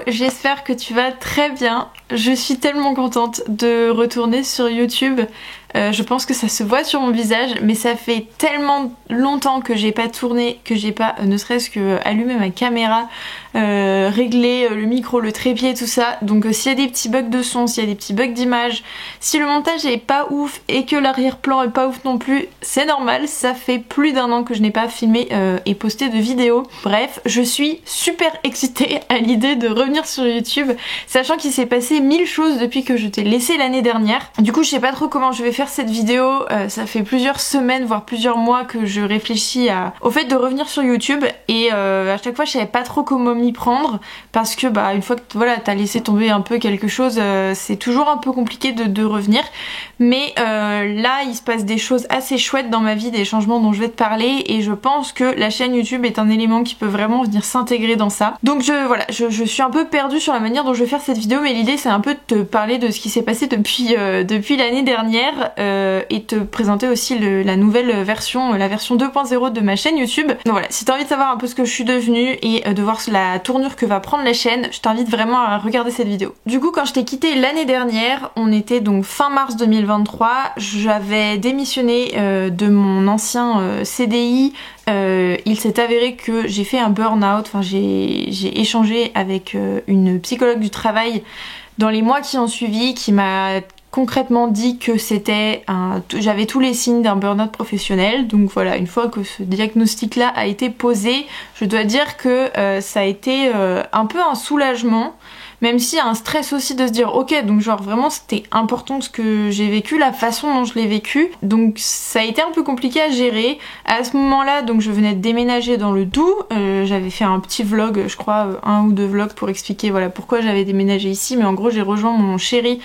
j'espère que tu vas très bien. Je suis tellement contente de retourner sur YouTube. Je pense que ça se voit sur mon visage, mais ça fait tellement longtemps que j'ai pas tourné, que j'ai pas ne serait-ce que allumé ma caméra, réglé le micro, le trépied, tout ça. Donc s'il y a des petits bugs de son, s'il y a des petits bugs d'image, si le montage est pas ouf et que l'arrière-plan est pas ouf non plus, c'est normal, ça fait plus d'un an que je n'ai pas filmé et posté de vidéos. Bref, je suis super excitée à l'idée de revenir sur YouTube, sachant qu'il s'est passé 1000 choses depuis que je t'ai laissé l'année dernière. Du coup je sais pas trop comment je vais faire cette vidéo, ça fait plusieurs semaines voire plusieurs mois que je réfléchis au fait de revenir sur YouTube et à chaque fois je savais pas trop comment m'y prendre parce que bah une fois que voilà t'as laissé tomber un peu quelque chose, c'est toujours un peu compliqué de revenir, mais là il se passe des choses assez chouettes dans ma vie, des changements dont je vais te parler et je pense que la chaîne YouTube est un élément qui peut vraiment venir s'intégrer dans ça. Donc je suis un peu perdue sur la manière dont je vais faire cette vidéo, mais l'idée c'est un peu de te parler de ce qui s'est passé depuis l'année dernière et te présenter aussi la nouvelle version, la version 2.0 de ma chaîne YouTube. Donc voilà, si t'as envie de savoir un peu ce que je suis devenue et de voir la tournure que va prendre la chaîne, je t'invite vraiment à regarder cette vidéo. Du coup quand je t'ai quitté l'année dernière, on était donc fin mars 2023, j'avais démissionné de mon ancien CDI. Il s'est avéré que j'ai fait un burn-out, enfin j'ai échangé avec une psychologue du travail dans les mois qui ont suivi, qui m'a concrètement dit que j'avais tous les signes d'un burn-out professionnel. Donc voilà, une fois que ce diagnostic là a été posé, je dois dire que ça a été un peu un soulagement, même s'il y a un stress aussi de se dire ok, donc genre vraiment c'était important ce que j'ai vécu, la façon dont je l'ai vécu, donc ça a été un peu compliqué à gérer. À ce moment là donc je venais de déménager dans le Doubs, j'avais fait un petit vlog, je crois 1 ou 2 vlogs pour expliquer voilà pourquoi j'avais déménagé ici, mais en gros j'ai rejoint mon chéri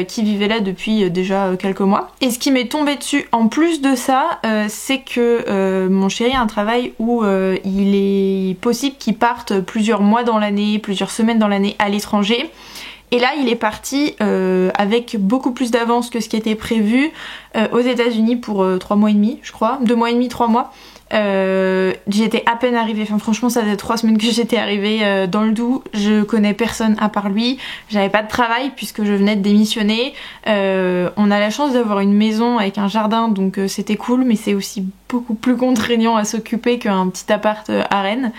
qui vivait là depuis déjà quelques mois, et ce qui m'est tombé dessus en plus de ça, c'est que mon chéri a un travail où il est possible qu'il parte plusieurs mois dans l'année, plusieurs semaines dans l'année à l'étranger. Et là il est parti avec beaucoup plus d'avance que ce qui était prévu aux États-Unis pour 3 mois et demi, je crois, 2 mois et demi, 3 mois. J'étais à peine arrivée, enfin franchement ça faisait 3 semaines que j'étais arrivée dans le Doubs, je connais personne à part lui, j'avais pas de travail puisque je venais de démissionner, on a la chance d'avoir une maison avec un jardin donc c'était cool, mais c'est aussi beaucoup plus contraignant à s'occuper qu'un petit appart à Rennes.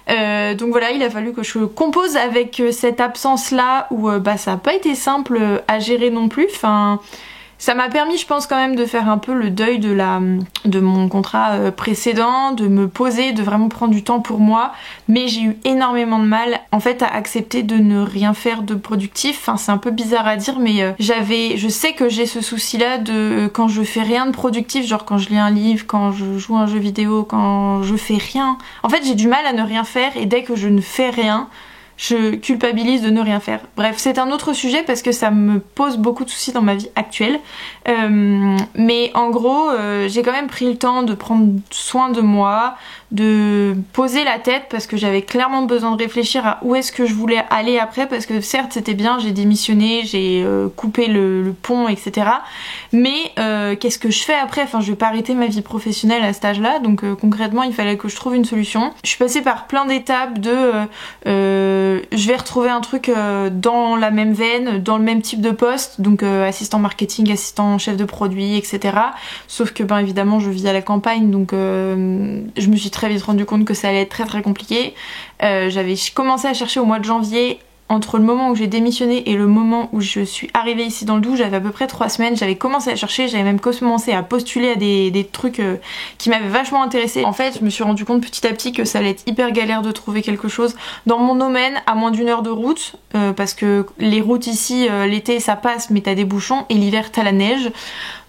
Donc voilà, il a fallu que je compose avec cette absence là où bah ça a pas été simple à gérer non plus, enfin ça m'a permis je pense quand même de faire un peu le deuil de mon contrat précédent, de me poser, de vraiment prendre du temps pour moi, mais j'ai eu énormément de mal en fait à accepter de ne rien faire de productif. Enfin c'est un peu bizarre à dire, mais je sais que j'ai ce souci là de quand je fais rien de productif, genre quand je lis un livre, quand je joue à un jeu vidéo, quand je fais rien, en fait j'ai du mal à ne rien faire, et dès que je ne fais rien je culpabilise de ne rien faire. Bref, c'est un autre sujet parce que ça me pose beaucoup de soucis dans ma vie actuelle. Mais en gros, j'ai quand même pris le temps de prendre soin de moi, de poser la tête parce que j'avais clairement besoin de réfléchir à où est-ce que je voulais aller après, parce que certes c'était bien, j'ai démissionné, j'ai coupé le pont, etc. Mais qu'est-ce que je fais après? Enfin je vais pas arrêter ma vie professionnelle à cet âge-là, donc concrètement il fallait que je trouve une solution. Je suis passée par plein d'étapes je vais retrouver un truc dans la même veine, dans le même type de poste, donc assistant marketing, assistant chef de produit, etc. Sauf que ben évidemment je vis à la campagne, donc je me suis très vite rendu compte que ça allait être très très compliqué. J'avais commencé à chercher au mois de janvier. Entre le moment où j'ai démissionné et le moment où je suis arrivée ici dans le Doubs, j'avais à peu près 3 semaines, j'avais commencé à chercher, j'avais même commencé à postuler à des trucs qui m'avaient vachement intéressée. En fait je me suis rendu compte petit à petit que ça allait être hyper galère de trouver quelque chose dans mon domaine à moins d'1 heure de route, parce que les routes ici l'été ça passe mais t'as des bouchons, et l'hiver t'as la neige.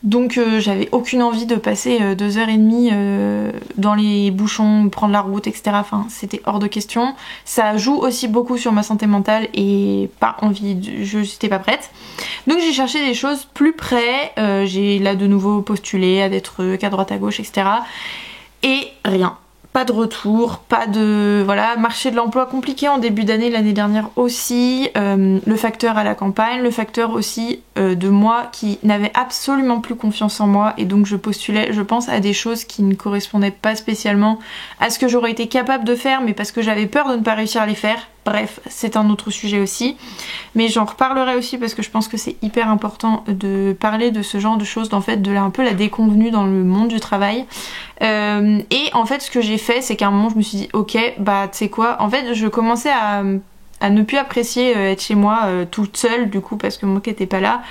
Donc j'avais aucune envie de passer 2h30 dans les bouchons, prendre la route, etc. Enfin c'était hors de question. Ça joue aussi beaucoup sur ma santé mentale et pas envie, j'étais pas prête. Donc j'ai cherché des choses plus près, j'ai là de nouveau postulé à des trucs à droite à gauche, etc. Et rien. Pas de retour, pas de... Voilà, marché de l'emploi compliqué en début d'année, l'année dernière aussi, le facteur à la campagne, le facteur aussi de moi qui n'avait absolument plus confiance en moi, et donc je postulais, je pense, à des choses qui ne correspondaient pas spécialement à ce que j'aurais été capable de faire, mais parce que j'avais peur de ne pas réussir à les faire. bref, c'est un autre sujet aussi. Mais j'en reparlerai aussi parce que je pense que c'est hyper important de parler de ce genre de choses, en fait, un peu la déconvenue dans le monde du travail. Et en fait, ce que j'ai fait, c'est qu'à un moment, je me suis dit, ok, bah tu sais quoi, en fait, je commençais à ne plus apprécier être chez moi toute seule, du coup, parce que moi qui n'étais pas là,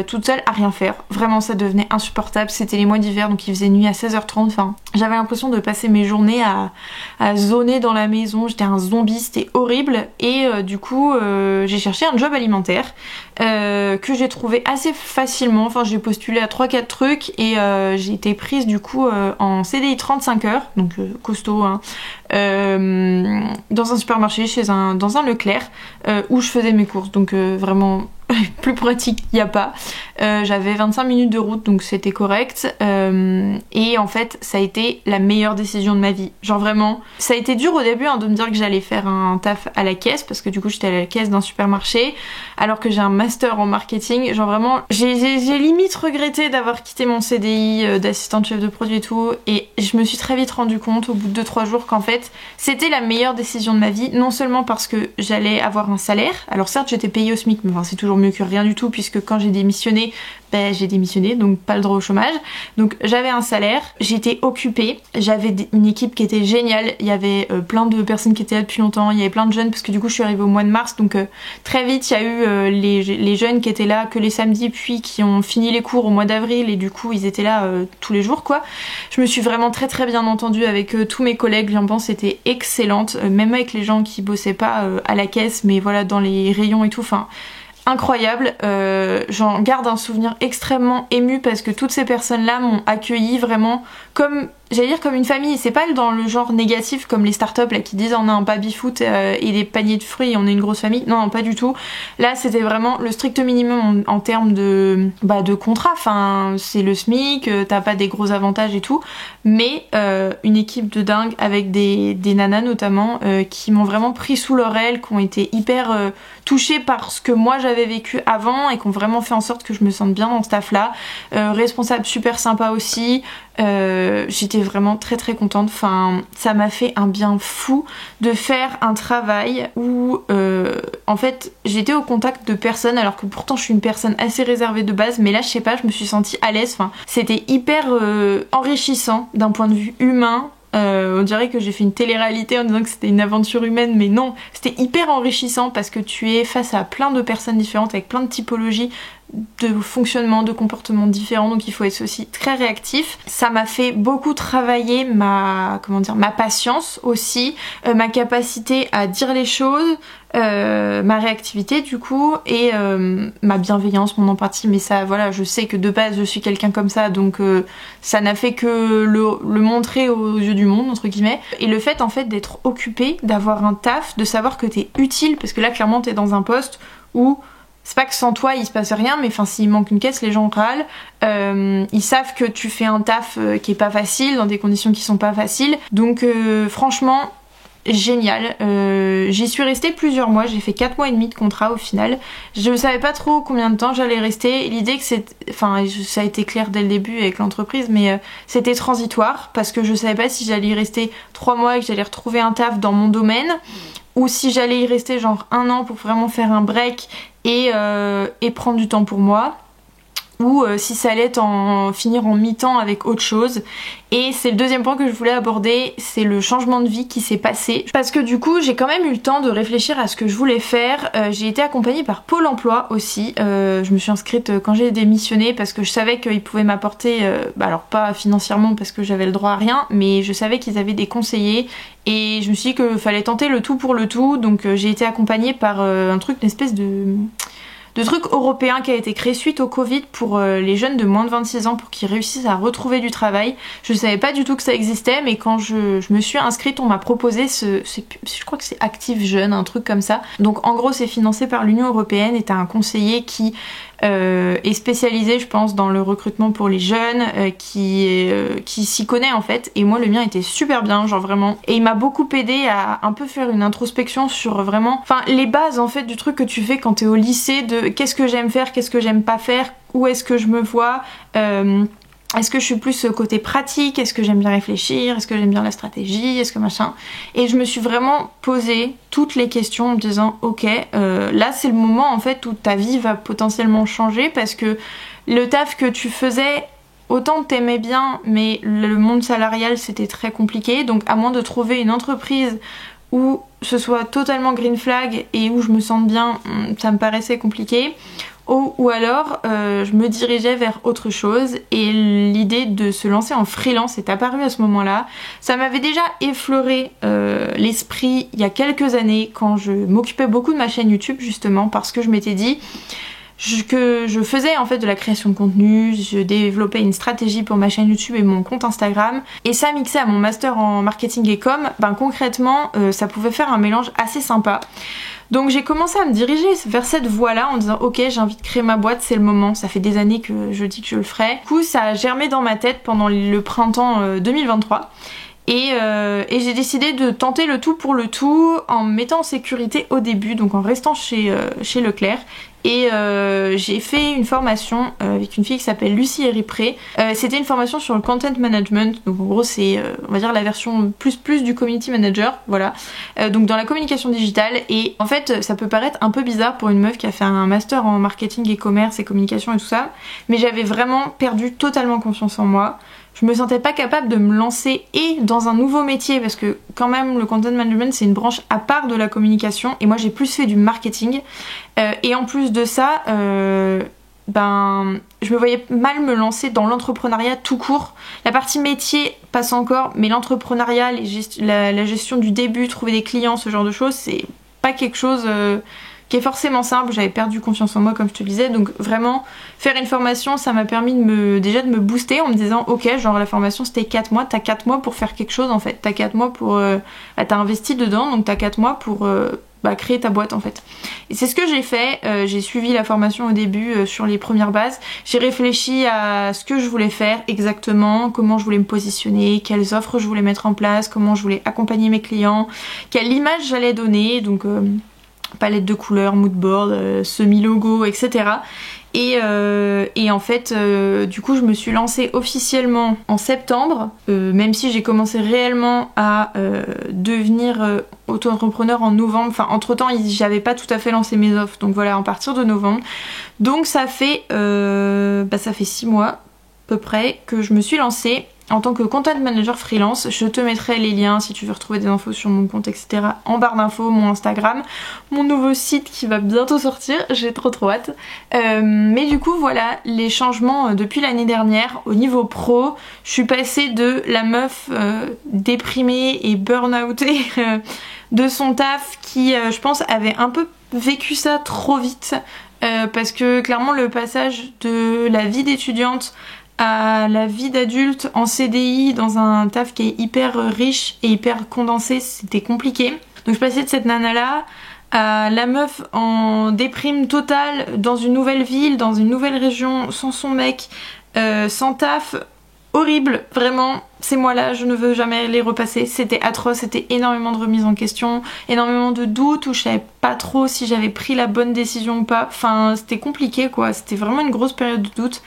toute seule à rien faire. Vraiment, ça devenait insupportable. C'était les mois d'hiver, donc il faisait nuit à 16h30. Enfin, j'avais l'impression de passer mes journées à zoner dans la maison. J'étais un zombie, c'était horrible. Et du coup, j'ai cherché un job alimentaire que j'ai trouvé assez facilement. Enfin, j'ai postulé à 3-4 trucs et j'ai été prise du coup en CDI 35 heures, donc costaud, hein, dans un supermarché, dans un Leclerc, où je faisais mes courses. Donc vraiment plus pratique, il n'y a pas. J'avais 25 minutes de route, donc c'était correct. Et en fait, ça a été la meilleure décision de ma vie. Genre vraiment, ça a été dur au début de me dire que j'allais faire un taf à la caisse, parce que du coup j'étais à la caisse d'un supermarché, alors que j'ai un master en marketing. Genre vraiment, j'ai limite regretté d'avoir quitté mon CDI d'assistante chef de produit et tout. Et je me suis très vite rendu compte au bout de 2-3 jours qu'en fait, c'était la meilleure décision de ma vie. Non seulement parce que j'allais avoir un salaire, alors certes j'étais payée au SMIC, mais enfin, c'est toujours mieux que rien du tout, puisque quand j'ai démissionné, j'ai démissionné, donc pas le droit au chômage. Donc j'avais un salaire, j'étais occupée, j'avais une équipe qui était géniale, il y avait plein de personnes qui étaient là depuis longtemps, il y avait plein de jeunes, parce que du coup je suis arrivée au mois de mars, donc très vite il y a eu les jeunes qui étaient là que les samedis, puis qui ont fini les cours au mois d'avril, et du coup ils étaient là tous les jours quoi. Je me suis vraiment très très bien entendue avec tous mes collègues, l'ambiance était excellente, même avec les gens qui bossaient pas à la caisse, mais voilà dans les rayons et tout, enfin incroyable. J'en garde un souvenir extrêmement ému parce que toutes ces personnes-là m'ont accueilli vraiment comme, j'allais dire comme une famille. C'est pas dans le genre négatif comme les startups là qui disent on a un baby-foot et des paniers de fruits et on est une grosse famille. Non, pas du tout. Là c'était vraiment le strict minimum en termes de contrat. Enfin c'est le SMIC, t'as pas des gros avantages et tout, mais une équipe de dingue avec des nanas notamment qui m'ont vraiment pris sous leur aile, qui ont été hyper touchées par ce que moi j'avais vécu avant et qui ont vraiment fait en sorte que je me sente bien dans ce taf là. Responsable super sympa aussi. J'étais vraiment très très contente. Enfin, ça m'a fait un bien fou de faire un travail où en fait j'étais au contact de personnes, alors que pourtant je suis une personne assez réservée de base, mais là je sais pas, je me suis sentie à l'aise. Enfin, c'était hyper enrichissant d'un point de vue humain. On dirait que j'ai fait une télé-réalité en disant que c'était une aventure humaine, mais non, c'était hyper enrichissant parce que tu es face à plein de personnes différentes avec plein de typologies de fonctionnement, de comportements différents, donc il faut être aussi très réactif. Ça m'a fait beaucoup travailler ma patience aussi, ma capacité à dire les choses, ma réactivité du coup, et ma bienveillance, mon empathie, mais ça voilà, je sais que de base je suis quelqu'un comme ça, donc ça n'a fait que le montrer aux yeux du monde entre guillemets. Et le fait en fait d'être occupée, d'avoir un taf, de savoir que t'es utile, parce que là clairement t'es dans un poste où c'est pas que sans toi il se passe rien, mais enfin s'il manque une caisse les gens râlent, ils savent que tu fais un taf qui est pas facile, dans des conditions qui sont pas faciles, donc franchement génial. J'y suis restée plusieurs mois, j'ai fait 4 mois et demi de contrat au final. Je savais pas trop combien de temps j'allais rester, l'idée que ça a été clair dès le début avec l'entreprise, mais c'était transitoire parce que je savais pas si j'allais y rester 3 mois et que j'allais retrouver un taf dans mon domaine, ou si j'allais y rester genre 1 an pour vraiment faire un break et prendre du temps pour moi, ou si ça allait finir en mi-temps avec autre chose. Et c'est le deuxième point que je voulais aborder, c'est le changement de vie qui s'est passé. Parce que du coup, j'ai quand même eu le temps de réfléchir à ce que je voulais faire. J'ai été accompagnée par Pôle emploi aussi. Je me suis inscrite quand j'ai démissionné parce que je savais qu'ils pouvaient m'apporter, alors pas financièrement parce que j'avais le droit à rien, mais je savais qu'ils avaient des conseillers. Et je me suis dit qu'il fallait tenter le tout pour le tout. Donc j'ai été accompagnée par une espèce de truc européen qui a été créé suite au Covid pour les jeunes de moins de 26 ans pour qu'ils réussissent à retrouver du travail. Je savais pas du tout que ça existait, mais quand je me suis inscrite, on m'a proposé je crois que c'est Active Jeune, un truc comme ça. Donc en gros c'est financé par l'Union Européenne et t'as un conseiller qui est spécialisé je pense dans le recrutement pour les jeunes, qui s'y connaît en fait, et moi le mien était super bien, genre vraiment, et il m'a beaucoup aidé à un peu faire une introspection sur vraiment, enfin les bases en fait du truc que tu fais quand t'es au lycée, de qu'est-ce que j'aime faire, qu'est-ce que j'aime pas faire, où est-ce que je me vois, Est-ce que je suis plus côté pratique? Est-ce que j'aime bien réfléchir? Est-ce que j'aime bien la stratégie? Est-ce que machin? Et je me suis vraiment posé toutes les questions en me disant ok, là c'est le moment en fait où ta vie va potentiellement changer parce que le taf que tu faisais, autant t'aimais bien, mais le monde salarial c'était très compliqué. Donc à moins de trouver une entreprise où ce soit totalement green flag et où je me sente bien, ça me paraissait compliqué. Ou alors je me dirigeais vers autre chose et l'idée de se lancer en freelance est apparue à ce moment-là. Ça m'avait déjà effleuré l'esprit il y a quelques années quand je m'occupais beaucoup de ma chaîne YouTube justement parce que je m'étais dit que je faisais en fait de la création de contenu, je développais une stratégie pour ma chaîne YouTube et mon compte Instagram et ça mixé à mon master en marketing et com, ben concrètement ça pouvait faire un mélange assez sympa. Donc j'ai commencé à me diriger vers cette voie-là en disant ok, j'ai envie de créer ma boîte, c'est le moment, ça fait des années que je dis que je le ferai. Du coup ça a germé dans ma tête pendant le printemps 2023 et j'ai décidé de tenter le tout pour le tout en me mettant en sécurité au début, donc en restant chez Leclerc. Et j'ai fait une formation avec une fille qui s'appelle Lucie Eripré. C'était une formation sur le content management, donc en gros c'est on va dire la version plus du community manager, voilà. Donc dans la communication digitale et en fait ça peut paraître un peu bizarre pour une meuf qui a fait un master en marketing et commerce et communication et tout ça, mais j'avais vraiment perdu totalement confiance en moi. Je me sentais pas capable de me lancer et dans un nouveau métier parce que quand même le content management c'est une branche à part de la communication et moi j'ai plus fait du marketing et en plus de ça ben je me voyais mal me lancer dans l'entrepreneuriat tout court. La partie métier passe encore mais l'entrepreneuriat, la gestion du début, trouver des clients, ce genre de choses c'est pas quelque chose qui est forcément simple. J'avais perdu confiance en moi comme je te le disais, donc vraiment faire une formation ça m'a permis déjà de me booster en me disant ok, genre la formation c'était 4 mois, t'as 4 mois pour faire quelque chose en fait, t'as 4 mois pour t'as investi dedans donc t'as 4 mois pour créer ta boîte en fait. Et c'est ce que j'ai fait, j'ai suivi la formation au début sur les premières bases, j'ai réfléchi à ce que je voulais faire exactement, comment je voulais me positionner, quelles offres je voulais mettre en place, comment je voulais accompagner mes clients, quelle image j'allais donner, donc palette de couleurs, moodboard, semi-logo, etc. Et en fait, du coup, je me suis lancée officiellement en septembre, même si j'ai commencé réellement à devenir auto-entrepreneur en novembre. Enfin, entre-temps, j'avais pas tout à fait lancé mes offres, donc voilà, à partir de novembre. Donc ça fait 6 mois, à peu près, que je me suis lancée en tant que content manager freelance. Je te mettrai les liens si tu veux retrouver des infos sur mon compte, etc. en barre d'infos, mon Instagram, mon nouveau site qui va bientôt sortir, j'ai trop hâte. Mais du coup voilà les changements depuis l'année dernière au niveau pro. Je suis passée de la meuf déprimée et burn-outée de son taf qui je pense avait un peu vécu ça trop vite parce que clairement le passage de la vie d'étudiante à la vie d'adulte en CDI dans un taf qui est hyper riche et hyper condensé, c'était compliqué. Donc je passais de cette nana là à la meuf en déprime totale dans une nouvelle ville, dans une nouvelle région, sans son mec, sans taf, horrible, vraiment. Ces mois-là, je ne veux jamais les repasser. C'était atroce, c'était énormément de remises en question, énormément de doutes où je savais pas trop si j'avais pris la bonne décision ou pas. Enfin, c'était compliqué quoi, c'était vraiment une grosse période de doute.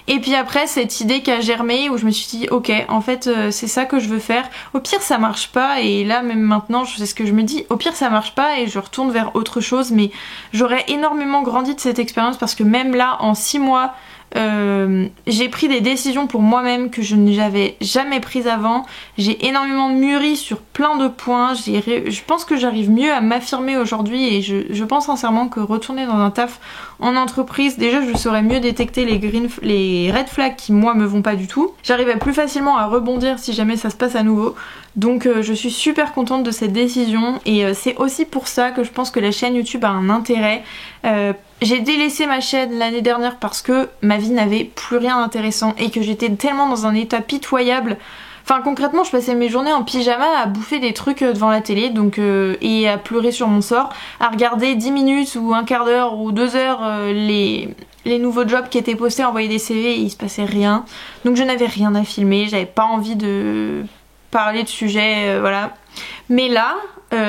Et puis après, cette idée qui a germé où je me suis dit, ok, en fait, c'est ça que je veux faire. Au pire, ça marche pas. Et là, même maintenant, c'est ce que je me dis. Au pire, ça marche pas et je retourne vers autre chose. Mais j'aurais énormément grandi de cette expérience parce que même là, en 6 mois, j'ai pris des décisions pour moi-même que je n'avais jamais prises avant. J'ai énormément mûri sur plein de points. Je pense que j'arrive mieux à m'affirmer aujourd'hui et je pense sincèrement que retourner dans un taf en entreprise, déjà je saurais mieux détecter les red flags qui moi me vont pas du tout. J'arriverai plus facilement à rebondir si jamais ça se passe à nouveau. Donc je suis super contente de cette décision et c'est aussi pour ça que je pense que la chaîne YouTube a un intérêt. J'ai délaissé ma chaîne l'année dernière parce que ma vie n'avait plus rien d'intéressant et que j'étais tellement dans un état pitoyable. Enfin concrètement je passais mes journées en pyjama à bouffer des trucs devant la télé donc, et à pleurer sur mon sort, à regarder 10 minutes ou un quart d'heure ou 2 heures les nouveaux jobs qui étaient postés, envoyer des CV et il se passait rien. Donc je n'avais rien à filmer, j'avais pas envie de parler de sujets, voilà. Mais là,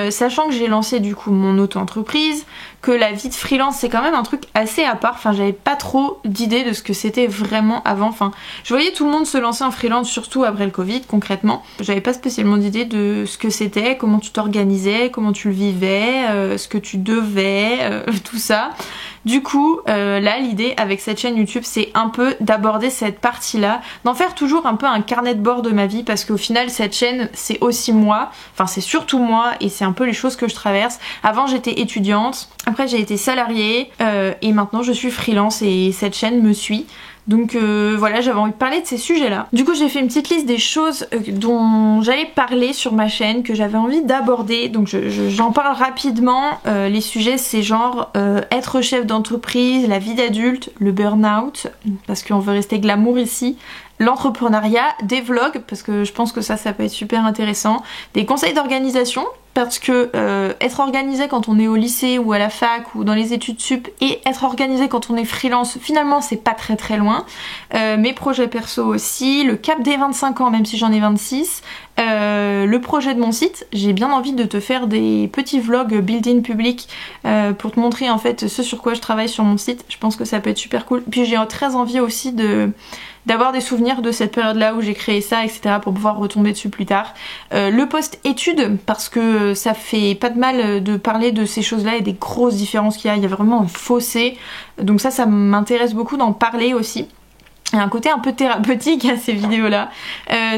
sachant que j'ai lancé du coup mon auto-entreprise, que la vie de freelance c'est quand même un truc assez à part, enfin j'avais pas trop d'idée de ce que c'était vraiment avant, enfin je voyais tout le monde se lancer en freelance surtout après le Covid concrètement, j'avais pas spécialement d'idée de ce que c'était, comment tu t'organisais, comment tu le vivais, ce que tu devais, tout ça. Du coup, là, l'idée avec cette chaîne YouTube, c'est un peu d'aborder cette partie-là, d'en faire toujours un peu un carnet de bord de ma vie, parce qu'au final, cette chaîne, c'est aussi moi, enfin c'est surtout moi, et c'est un peu les choses que je traverse. Avant, j'étais étudiante, après j'ai été salariée, et maintenant je suis freelance, et cette chaîne me suit. Donc voilà, j'avais envie de parler de ces sujets-là. Du coup, j'ai fait une petite liste des choses dont j'allais parler sur ma chaîne, que j'avais envie d'aborder. Donc j'en parle rapidement. Les sujets, c'est genre être chef d'entreprise, la vie d'adulte, le burn-out, parce qu'on veut rester glamour ici, l'entrepreneuriat, des vlogs, parce que je pense que ça peut être super intéressant, des conseils d'organisation, parce que être organisé quand on est au lycée ou à la fac ou dans les études sup et être organisé quand on est freelance, finalement c'est pas très loin. Mes projets perso aussi, le cap des 25 ans même si j'en ai 26, le projet de mon site, j'ai bien envie de te faire des petits vlogs build-in public pour te montrer en fait ce sur quoi je travaille sur mon site. Je pense que ça peut être super cool. Puis j'ai très envie aussi d'avoir des souvenirs de cette période-là où j'ai créé ça, etc. pour pouvoir retomber dessus plus tard. Le post-études, parce que ça fait pas de mal de parler de ces choses-là et des grosses différences qu'il y a. Il y a vraiment un fossé. Donc ça m'intéresse beaucoup d'en parler aussi. Il y a un côté un peu thérapeutique à ces vidéos-là.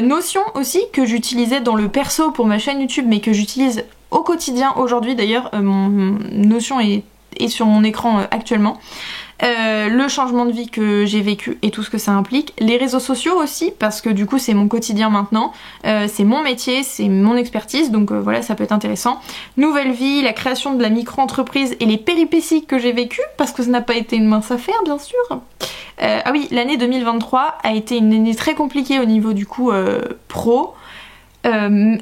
Notion aussi que j'utilisais dans le perso pour ma chaîne YouTube, mais que j'utilise au quotidien aujourd'hui. D'ailleurs, mon Notion est sur mon écran actuellement. Le changement de vie que j'ai vécu et tout ce que ça implique, les réseaux sociaux aussi parce que du coup c'est mon quotidien maintenant, c'est mon métier, c'est mon expertise, donc voilà, ça peut être intéressant. Nouvelle vie, la création de la micro-entreprise et les péripéties que j'ai vécues parce que ça n'a pas été une mince affaire bien sûr. Ah oui, l'année 2023 a été une année très compliquée au niveau du coup pro.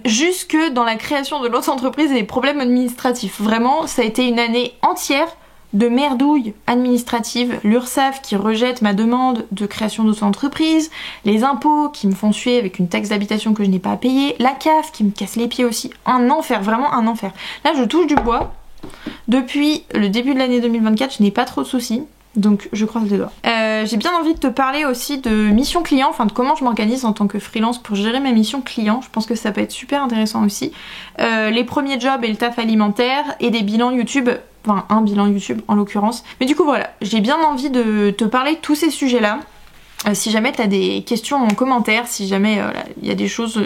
Jusque dans la création de l'autre entreprise et les problèmes administratifs. Vraiment, ça a été une année entière de merdouille administrative, l'URSSAF qui rejette ma demande de création d'auto-entreprise, les impôts qui me font suer avec une taxe d'habitation que je n'ai pas à payer, la CAF qui me casse les pieds aussi, un enfer, vraiment un enfer. Là je touche du bois, depuis le début de l'année 2024 je n'ai pas trop de soucis, donc je croise les doigts. J'ai bien envie de te parler aussi de mission client, enfin de comment je m'organise en tant que freelance pour gérer mes missions clients, je pense que ça peut être super intéressant aussi. Les premiers jobs et le taf alimentaire et des bilans YouTube. Enfin, un bilan YouTube en l'occurrence. Mais du coup voilà, j'ai bien envie de te parler de tous ces sujets-là. Si jamais t'as des questions en commentaire, si jamais y a des choses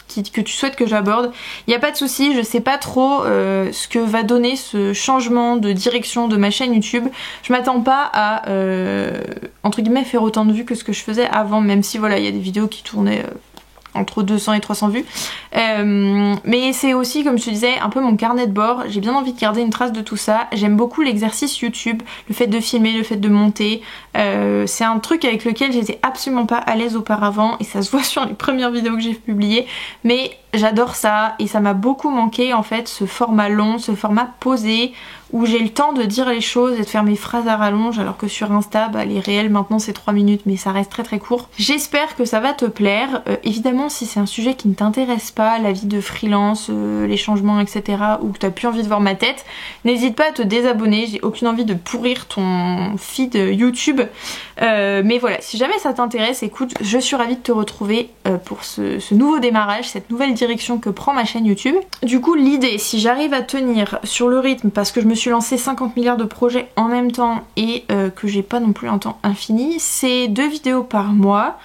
que tu souhaites que j'aborde, il n'y a pas de souci, je sais pas trop ce que va donner ce changement de direction de ma chaîne YouTube. Je m'attends pas à, entre guillemets, faire autant de vues que ce que je faisais avant, même si voilà, il y a des vidéos qui tournaient entre 200 et 300 vues. Mais c'est aussi, comme je te disais, un peu mon carnet de bord. J'ai bien envie de garder une trace de tout ça. J'aime beaucoup l'exercice YouTube, le fait de filmer, le fait de monter. C'est un truc avec lequel j'étais absolument pas à l'aise auparavant et ça se voit sur les premières vidéos que j'ai publiées. Mais j'adore ça et ça m'a beaucoup manqué en fait, ce format long, ce format posé où j'ai le temps de dire les choses et de faire mes phrases à rallonge, alors que sur Insta, les réels maintenant c'est 3 minutes mais ça reste très court. J'espère que ça va te plaire. Évidemment si c'est un sujet qui ne t'intéresse pas, la vie de freelance, les changements etc, ou que t'as plus envie de voir ma tête, n'hésite pas à te désabonner, j'ai aucune envie de pourrir ton feed YouTube. Mais voilà, si jamais ça t'intéresse, écoute, je suis ravie de te retrouver pour ce nouveau démarrage, cette nouvelle direction que prend ma chaîne YouTube. Du coup l'idée, si j'arrive à tenir sur le rythme, parce que je me suis lancé 50 milliards de projets en même temps et que j'ai pas non plus un temps infini, c'est 2 vidéos par mois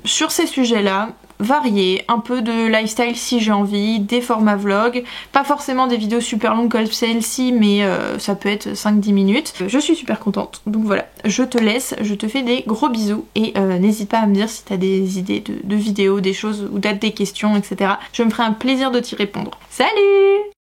sur ces sujets-là, variés, un peu de lifestyle si j'ai envie, des formats vlog, pas forcément des vidéos super longues comme celle-ci, mais ça peut être 5-10 minutes. Je suis super contente, donc voilà, je te laisse, je te fais des gros bisous et n'hésite pas à me dire si t'as des idées de vidéos, des choses ou des questions, etc. Je me ferai un plaisir de t'y répondre. Salut!